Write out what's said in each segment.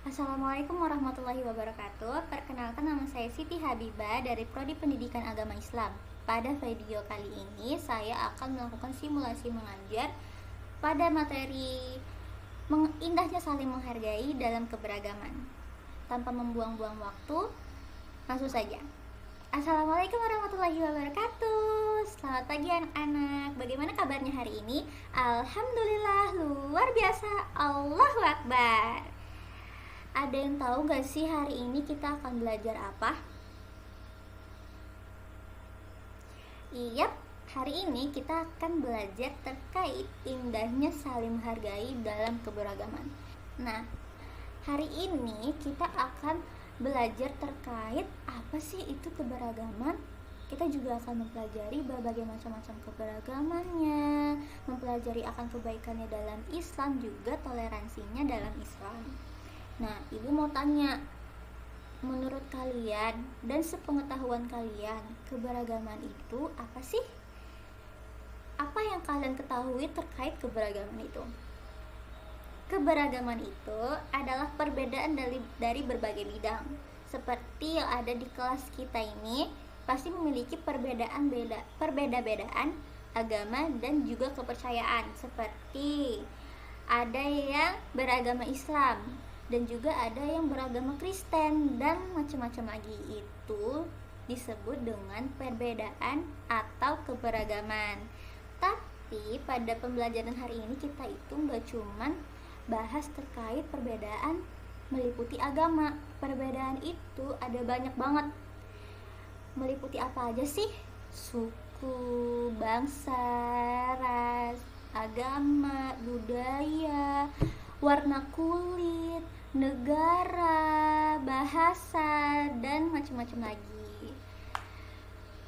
Assalamualaikum warahmatullahi wabarakatuh. Perkenalkan, nama saya Siti Habibah dari Prodi Pendidikan Agama Islam. Pada video kali ini saya akan melakukan simulasi mengajar pada materi indahnya saling menghargai dalam keberagaman. Tanpa membuang-buang waktu, langsung saja. Assalamualaikum warahmatullahi wabarakatuh. Selamat pagi anak-anak. Bagaimana kabarnya hari ini? Alhamdulillah, luar biasa. Allahu Akbar. Ada yang tahu gak sih hari ini kita akan belajar apa? Iya, hari ini kita akan belajar terkait indahnya saling menghargai dalam keberagaman. Nah, hari ini kita akan belajar terkait apa sih itu keberagaman. Kita juga akan mempelajari berbagai macam-macam keberagamannya, mempelajari akan kebaikannya dalam Islam, juga toleransinya dalam Islam. Nah, ibu mau tanya, menurut kalian dan sepengetahuan kalian, keberagaman itu apa sih? Apa yang kalian ketahui terkait keberagaman itu? Keberagaman itu adalah perbedaan dari berbagai bidang. Seperti yang ada di kelas kita ini, pasti memiliki perbedaan agama dan juga kepercayaan. Seperti ada yang beragama Islam, dan juga ada yang beragama Kristen, dan macam-macam lagi. Itu disebut dengan perbedaan atau keberagaman. Tapi pada pembelajaran hari ini kita itu nggak cuman bahas terkait perbedaan meliputi agama. Perbedaan itu ada banyak banget. Meliputi apa aja sih? Suku, bangsa, ras, agama, budaya, warna kulit, negara, bahasa, dan macam-macam lagi.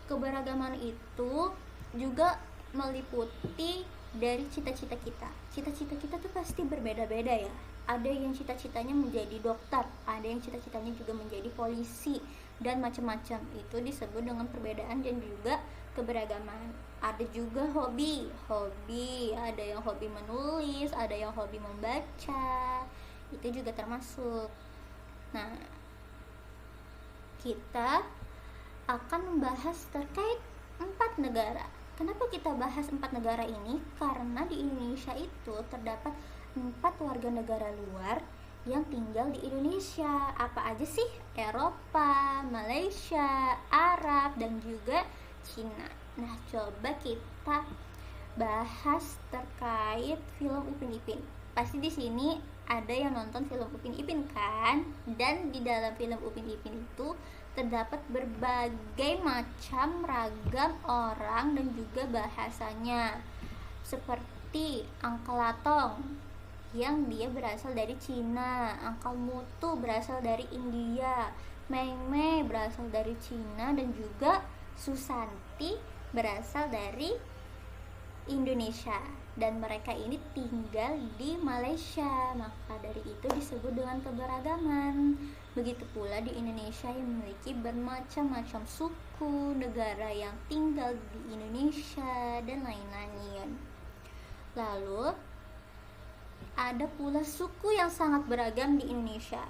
Keberagaman itu juga meliputi dari cita-cita kita. Cita-cita kita tuh pasti berbeda-beda ya. Ada yang cita-citanya menjadi dokter, ada yang cita-citanya juga menjadi polisi, dan macam-macam. Itu disebut dengan perbedaan dan juga keberagaman. Ada juga hobi, ada yang hobi menulis, ada yang hobi membaca, itu juga termasuk. Nah, kita akan membahas terkait 4 negara. Kenapa kita bahas 4 negara ini? Karena di Indonesia itu terdapat 4 warga negara luar yang tinggal di Indonesia. Apa aja sih? Eropa, Malaysia, Arab, dan juga Cina. Nah, coba kita bahas terkait film Upin Ipin. Pasti di sini ada yang nonton film Upin Ipin kan? Dan di dalam film Upin Ipin itu terdapat berbagai macam ragam orang dan juga bahasanya. Seperti Angkel Latong yang dia berasal dari Cina, Angkel Mutu berasal dari India, Mei Mei berasal dari Cina, dan juga Susanti berasal dari Indonesia, dan mereka ini tinggal di Malaysia. Maka dari itu disebut dengan keberagaman. Begitu pula di Indonesia yang memiliki bermacam-macam suku, negara yang tinggal di Indonesia, dan lain-lain. Lalu ada pula suku yang sangat beragam di Indonesia.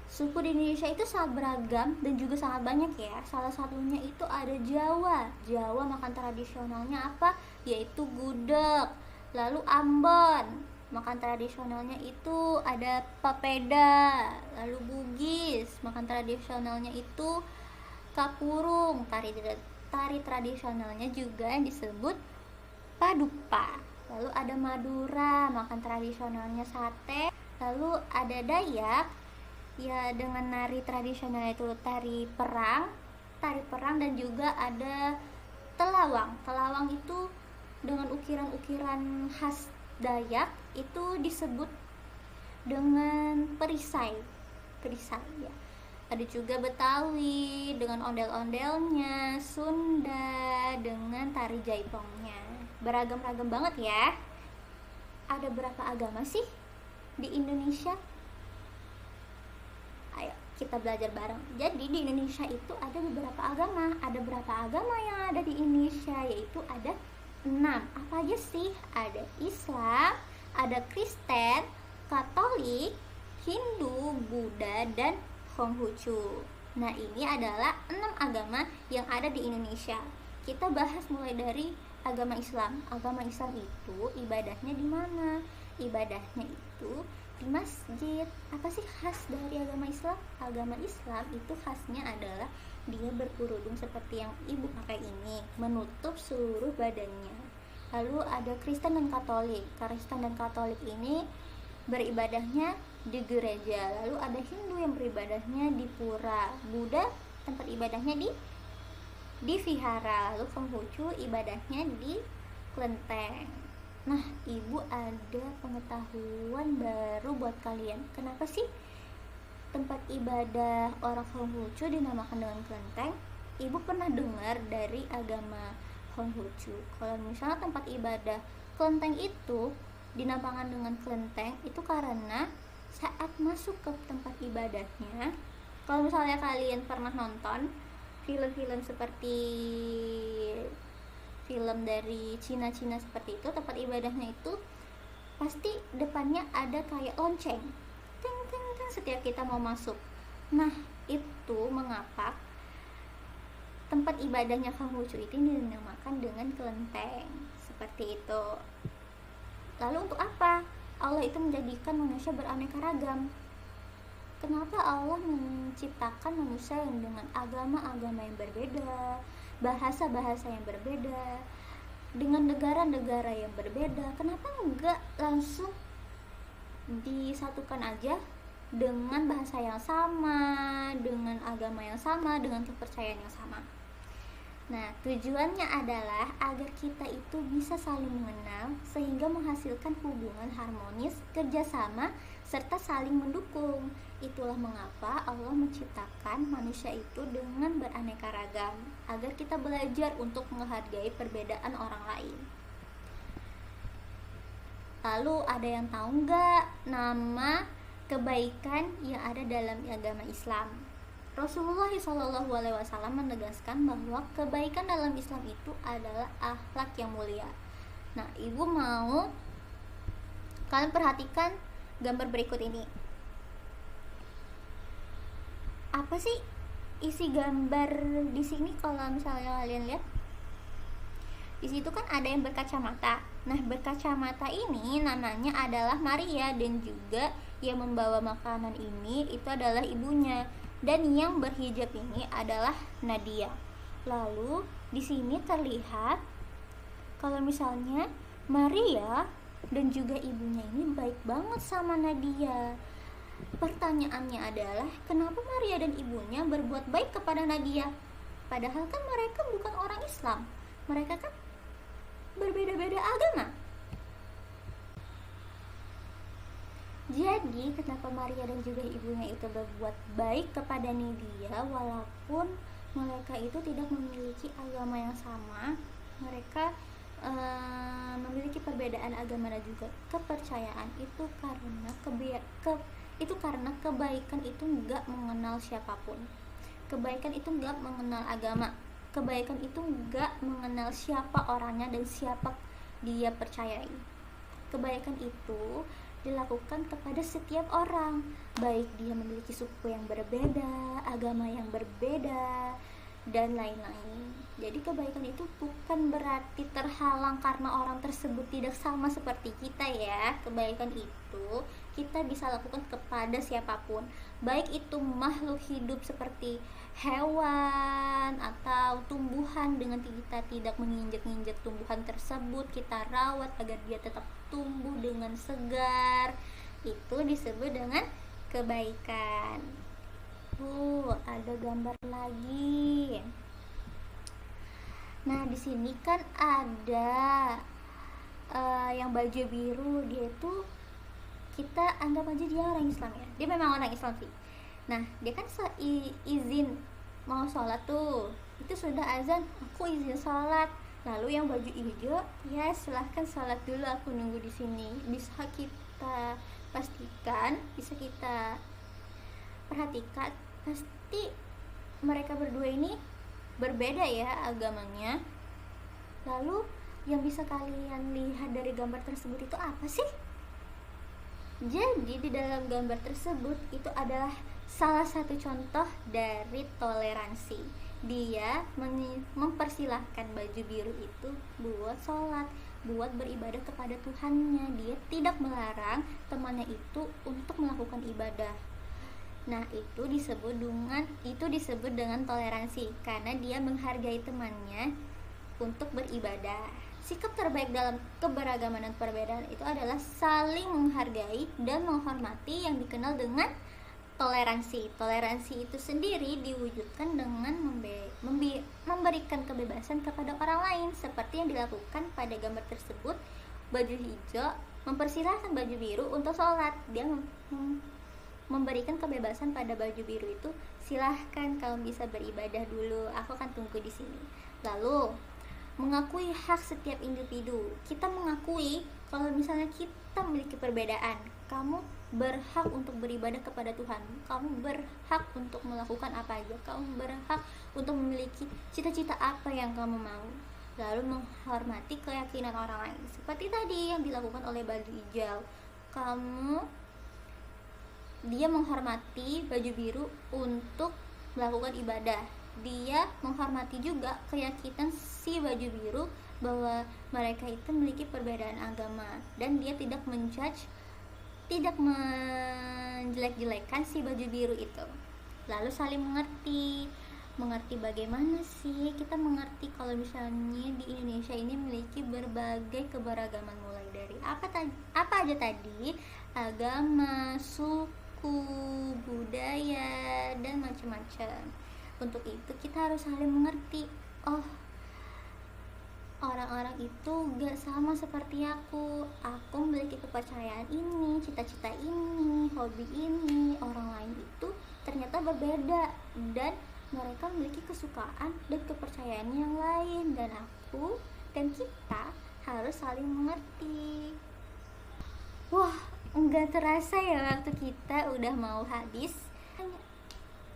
Suku di Indonesia itu sangat beragam dan juga sangat banyak ya. Salah satunya itu ada Jawa. Jawa makan tradisionalnya apa? Yaitu gudeg. Lalu Ambon, makan tradisionalnya itu ada papeda. Lalu Bugis, makan tradisionalnya itu kapurung. Tari tradisionalnya juga disebut padupa. Lalu ada Madura, makan tradisionalnya sate. Lalu ada Dayak, ya dengan nari tradisional itu tari perang, dan juga ada Telawang. Telawang itu dengan ukiran-ukiran khas Dayak itu disebut dengan perisai ya. Ada juga Betawi dengan ondel-ondelnya, Sunda dengan tari jaipongnya. Beragam-ragam banget ya. Ada berapa agama sih di Indonesia? Ayo kita belajar bareng. Jadi di Indonesia itu ada beberapa agama. Ada berapa agama yang ada di Indonesia? Yaitu ada 6. Apa aja sih? Ada Islam, ada Kristen, Katolik, Hindu, Buddha, dan Konghucu. Nah, ini adalah 6 agama yang ada di Indonesia. Kita bahas mulai dari agama Islam. Agama Islam itu ibadahnya di mana? Ibadahnya itu di masjid. Apa sih khas dari agama Islam? Agama Islam itu khasnya adalah dia berkerudung seperti yang ibu pakai ini, menutup seluruh badannya. Lalu ada Kristen dan Katolik. Kristen dan Katolik ini beribadahnya di gereja. Lalu ada Hindu yang beribadahnya di pura. Buddha tempat ibadahnya di vihara. Lalu Konghucu ibadahnya di kelenteng. Nah, ibu ada pengetahuan baru buat kalian. Kenapa sih tempat ibadah orang Konghucu dinamakan dengan kelenteng? Ibu pernah dengar dari agama Konghucu kalau misalnya tempat ibadah kelenteng itu dinamakan dengan kelenteng itu karena saat masuk ke tempat ibadahnya, kalau misalnya kalian pernah nonton film-film seperti film dari Cina-Cina seperti itu, tempat ibadahnya itu pasti depannya ada kayak lonceng, ting ting ting, setiap kita mau masuk. Nah, itu mengapa tempat ibadahnya Konghucu itu dinamakan dengan kelenteng seperti itu. Lalu untuk apa Allah itu menjadikan manusia beraneka ragam? Kenapa Allah menciptakan manusia yang dengan agama-agama yang berbeda, bahasa-bahasa yang berbeda, dengan negara-negara yang berbeda? Kenapa enggak langsung disatukan aja dengan bahasa yang sama, dengan agama yang sama, dengan kepercayaan yang sama? Nah, tujuannya adalah agar kita itu bisa saling mengenal sehingga menghasilkan hubungan harmonis, kerjasama, serta saling mendukung. Itulah mengapa Allah menciptakan manusia itu dengan beraneka ragam, agar kita belajar untuk menghargai perbedaan orang lain. Lalu ada yang tahu nggak nama kebaikan yang ada dalam agama Islam? Rasulullah SAW menegaskan bahwa kebaikan dalam Islam itu adalah akhlak yang mulia. Nah, ibu mau kalian perhatikan gambar berikut ini. Apa sih isi gambar di sini? Kalau misalnya kalian lihat, di situ kan ada yang berkacamata. Nah, berkacamata ini namanya adalah Maria, dan juga yang membawa makanan ini itu adalah ibunya. Dan yang berhijab ini adalah Nadia. Lalu di sini terlihat kalau misalnya Maria dan juga ibunya ini baik banget sama Nadia. Pertanyaannya adalah kenapa Maria dan ibunya berbuat baik kepada Nadia? Padahal kan mereka bukan orang Islam. Mereka kan berbeda-beda agama. Jadi kenapa Maria dan juga ibunya itu berbuat baik kepada Nadia walaupun mereka itu tidak memiliki agama yang sama? Mereka memiliki perbedaan agama dan juga kepercayaan. Itu karena kebaikan itu enggak mengenal siapapun. Kebaikan itu enggak mengenal agama. Kebaikan itu enggak mengenal siapa orangnya dan siapa dia percayai. Kebaikan itu dilakukan kepada setiap orang, baik dia memiliki suku yang berbeda, agama yang berbeda, dan lain-lain. Jadi kebaikan itu bukan berarti terhalang karena orang tersebut tidak sama seperti kita ya. Kebaikan itu kita bisa lakukan kepada siapapun, baik itu makhluk hidup seperti hewan atau tumbuhan. Dengan kita tidak menginjak-injak tumbuhan tersebut, kita rawat agar dia tetap tumbuh dengan segar, itu disebut dengan kebaikan. Ada gambar lagi. Nah, di sini kan ada yang baju biru. Dia itu kita anggap aja dia orang Islam ya. Dia memang orang Islam sih. Nah, dia kan izin mau sholat tuh. Itu sudah azan, aku izin sholat. Lalu yang baju hijau, ya silahkan sholat dulu, aku nunggu di sini. Bisa kita pastikan, bisa kita perhatikan, pasti mereka berdua ini berbeda ya agamanya. Lalu yang bisa kalian lihat dari gambar tersebut itu apa sih? Jadi di dalam gambar tersebut itu adalah salah satu contoh dari toleransi. Dia mempersilahkan baju biru itu buat sholat, buat beribadah kepada Tuhannya. Dia tidak melarang temannya itu untuk melakukan ibadah. Nah, itu disebut dengan toleransi karena dia menghargai temannya untuk beribadah. Sikap terbaik dalam keberagaman dan perbedaan itu adalah saling menghargai dan menghormati yang dikenal dengan toleransi. Toleransi itu sendiri diwujudkan dengan memberikan kebebasan kepada orang lain seperti yang dilakukan pada gambar tersebut. Baju hijau mempersilahkan baju biru untuk sholat. Dia memberikan kebebasan pada baju biru itu, silahkan kamu bisa beribadah dulu, aku akan tunggu di sini. Lalu mengakui hak setiap individu. Kita mengakui kalau misalnya kita memiliki perbedaan. Kamu berhak untuk beribadah kepada Tuhan. Kamu berhak untuk melakukan apa aja. Kamu berhak untuk memiliki cita-cita apa yang kamu mau. Lalu menghormati keyakinan orang lain. Seperti tadi yang dilakukan oleh baju hijau. Dia menghormati baju biru untuk melakukan ibadah. Dia menghormati juga keyakinan si baju biru bahwa mereka itu memiliki perbedaan agama, dan dia tidak menjelek-jelekan si baju biru itu. Lalu saling mengerti bagaimana sih kita mengerti kalau misalnya di Indonesia ini memiliki berbagai keberagaman, mulai dari apa aja tadi, agama, suku, budaya, dan macam-macam. Untuk itu kita harus saling mengerti. Oh, orang-orang itu gak sama seperti aku memiliki kepercayaan ini, cita-cita ini, hobi ini. Orang lain itu ternyata berbeda dan mereka memiliki kesukaan dan kepercayaan yang lain, dan aku dan kita harus saling mengerti. Wah, nggak terasa ya waktu kita udah mau habis.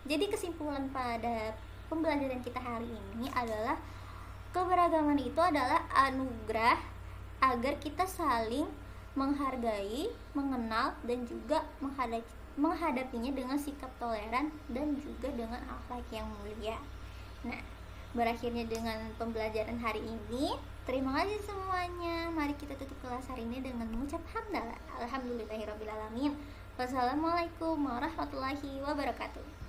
Jadi kesimpulan pada pembelajaran kita hari ini adalah keberagaman itu adalah anugerah agar kita saling menghargai, mengenal, dan juga menghadapinya dengan sikap toleran dan juga dengan akhlak yang mulia. Nah, berakhirnya dengan pembelajaran hari ini. Terima kasih semuanya. Mari kita tutup kelas hari ini dengan mengucap hamdalah. Alhamdulillahirabbil alamin. Wassalamualaikum warahmatullahi wabarakatuh.